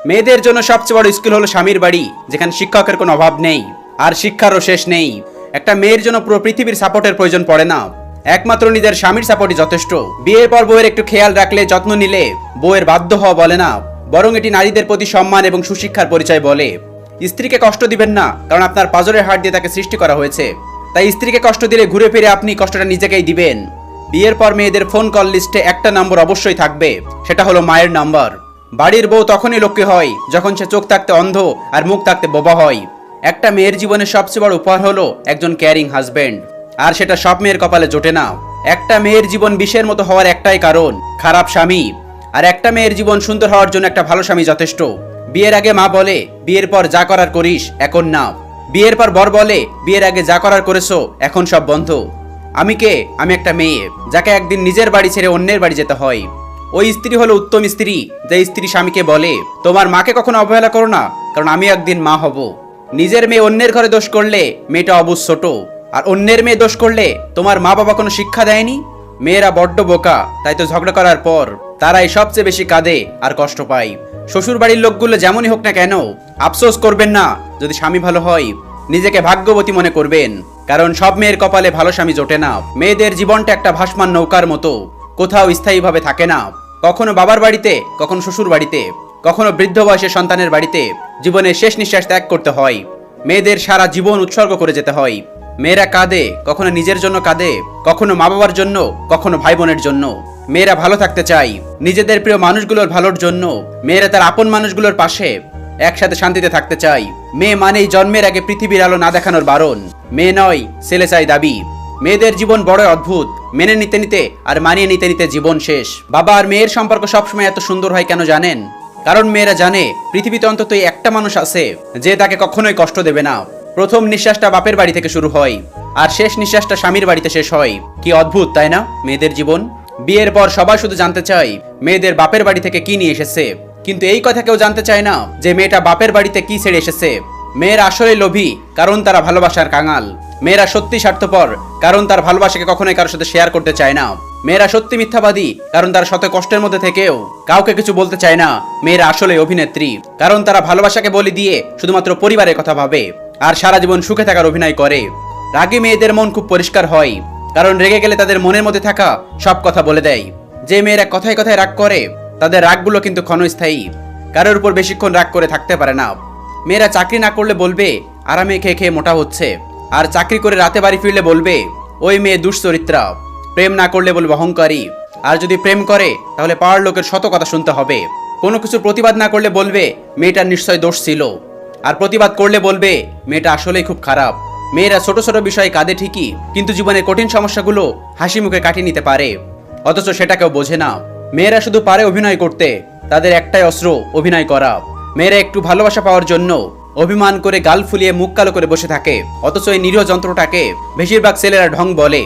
মেয়েদের জন্য সবচেয়ে বড় স্কুল হলো স্বামীর বাড়ি, যেখানে শিক্ষকের কোনো অভাব নেই আর শিক্ষারও শেষ নেই। একটা মেয়ের জন্য পুরো পৃথিবীর সাপোর্টের প্রয়োজন পড়ে না, একমাত্র নিজের স্বামীর সাপোর্টই যথেষ্ট। বিয়ের পর বউয়ের একটু খেয়াল রাখলে, যত্ন নিলে বউয়ের বাধ্য হওয়া বলে না, বরং এটি নারীদের প্রতি সম্মান এবং সুশিক্ষার পরিচয় বলে। স্ত্রীকে কষ্ট দিবেন না, কারণ আপনার পাঁজরের হাড় দিয়ে তাকে সৃষ্টি করা হয়েছে। তাই স্ত্রীকে কষ্ট দিলে ঘুরে ফিরে আপনি কষ্টটা নিজেকেই দিবেন। বিয়ের পর মেয়েদের ফোন কল লিস্টে একটা নম্বর অবশ্যই থাকবে, সেটা হলো মায়ের নাম্বার। বাড়ির বউ তখনই লক্ষ্মী হয় যখন সে চোখ থাকতে অন্ধ আর মুখ থাকতে বোবা হয়। একটা মেয়ের জীবনের সবচেয়ে বড় উপহার হলো একজন কেয়ারিং হাজবেন্ড, আর সেটা সব মেয়ের কপালে জোটে না। একটা মেয়ের জীবন বিষের মতো হওয়ার একটাই কারণ, খারাপ স্বামী। আর একটা মেয়ের জীবন সুন্দর হওয়ার জন্য একটা ভালো স্বামী যথেষ্ট। বিয়ের আগে মা বলে, বিয়ের পর যা করার করিস, এখন না। বিয়ের পর বর বলে, বিয়ের আগে যা করার করেছো, এখন সব বন্ধ। আমি কে? আমি একটা মেয়ে, যাকে একদিন নিজের বাড়ি ছেড়ে অন্যের বাড়ি যেতে হয়। ওই স্ত্রী হলো উত্তম স্ত্রী, যে স্ত্রী স্বামীকে বলে, তোমার মাকে কখনো অবহেলা করো না, কারণ আমি একদিন মা হব। নিজের মেয়ে অন্যের ঘরে দোষ করলে মেয়েটা অবুঝ ছোট, আর অন্যের মেয়ে দোষ করলে তোমার মা বাবা কোনো শিক্ষা দেয়নি। মেয়েরা বড্ড বোকা, তাই তো ঝগড়া করার পর তারাই সবচেয়ে বেশি কাঁদে আর কষ্ট পায়। শ্বশুর বাড়ির লোকগুলো যেমনই হোক না কেন, আফসোস করবেন না যদি স্বামী ভালো হয়, নিজেকে ভাগ্যবতী মনে করবেন, কারণ সব মেয়ের কপালে ভালো স্বামী জোটে না। মেয়েদের জীবনটা একটা ভাসমান নৌকার মতো, কোথাও স্থায়ীভাবে থাকে না। কখনো বাবার বাড়িতে, কখনো শ্বশুর বাড়িতে, কখনো বৃদ্ধ বয়সে সন্তানের বাড়িতে জীবনের শেষ নিঃশ্বাস ত্যাগ করতে হয়। মেয়েদের সারা জীবন উৎসর্গ করে যেতে হয়। মেয়েরা কাঁদে, কখনো নিজের জন্য কাঁদে, কখনো মা বাবার জন্য, কখনো ভাই বোনের জন্য। মেয়েরা ভালো থাকতে চায় নিজেদের প্রিয় মানুষগুলোর ভালোর জন্য। মেয়েরা তার আপন মানুষগুলোর পাশে একসাথে শান্তিতে থাকতে চায়। মেয়ে মানেই জন্মের আগে পৃথিবীর আলো না দেখানোর বারণ। মেয়ে নয়, ছেলে চাই দাবি। মেয়েদের জীবন বড় অদ্ভুত, মেনে নিতে নিতে আর মানিয়ে নিতে নিতে জীবন শেষ। বাবা আর মেয়ের সম্পর্ক সবসময় এত সুন্দর হয় কেন জানেন? কারণ মেয়েরা জানে পৃথিবীতে অন্তত একটা মানুষ আছে যে তাকে কখনোই কষ্ট দেবে না। প্রথম নিঃশ্বাসটা বাপের বাড়ি থেকে শুরু হয়, আর শেষ নিঃশ্বাসটা স্বামীর বাড়িতে শেষ হয়। কি অদ্ভুত, তাই না মেয়েদের জীবন? বিয়ের পর সবাই শুধু জানতে চায় মেয়েদের বাপের বাড়ি থেকে কি নিয়ে এসেছে, কিন্তু এই কথা কেউ জানতে চায় না যে মেয়েটা বাপের বাড়িতে কি ছেড়ে এসেছে। মেয়েরা আসলে লোভী, কারণ তারা ভালোবাসার কাঙাল। মেয়েরা সত্যি স্বার্থপর, কারণ তার ভালোবাসাকে কখনোই কারোর সাথে শেয়ার করতে চায় না। মেয়েরা সত্যি মিথ্যাবাদী, কারণ তারা শত কষ্টের মধ্যে থেকেও কাউকে কিছু বলতে চায় না। মেয়েরা আসলে অভিনেত্রী, কারণ তারা ভালোবাসাকে বলি দিয়ে শুধুমাত্র পরিবারের কথা ভাবে আর সারা জীবন সুখে থাকার অভিনয় করে। রাগী মেয়েদের মন খুব পরিষ্কার হয়, কারণ রেগে গেলে তাদের মনের মধ্যে থাকা সব কথা বলে দেয়। যে মেয়েরা কথায় কথায় রাগ করে, তাদের রাগগুলো কিন্তু ক্ষণস্থায়ী, কারোর উপর বেশিক্ষণ রাগ করে থাকতে পারে না। মেয়েরা চাকরি না করলে বলবে আরামে খেয়ে খেয়ে মোটা হচ্ছে, আর চাকরি করে রাতে বাড়ি ফিরলে বলবে ওই মেয়ে দুশ্চরিত্রা। প্রেম না করলে বলবে অহংকারী, আর যদি প্রেম করে তাহলে পাওয়ার লোকের শত কথা শুনতে হবে। কোনো কিছু প্রতিবাদ না করলে বলবে মেয়েটার নিশ্চয় দোষ ছিল, আর প্রতিবাদ করলে বলবে মেয়েটা আসলেই খুব খারাপ। মেয়েরা ছোট ছোট বিষয়ে কাঁদে ঠিকই, কিন্তু জীবনের কঠিন সমস্যাগুলো হাসি মুখে কাটিয়ে নিতে পারে, অথচ সেটা কেউ বোঝে না। মেয়েরা শুধু পারে অভিনয় করতে, তাদের একটাই অস্ত্র অভিনয় করা। মেয়েরা একটু ভালোবাসা পাওয়ার জন্য অভিমান করে গাল ফুলিয়ে মুখ কালো করে বসে থাকে, অথচ এই নিরীহ যন্ত্রটাকে বেশিরভাগ ছেলেরা ঢং বলে।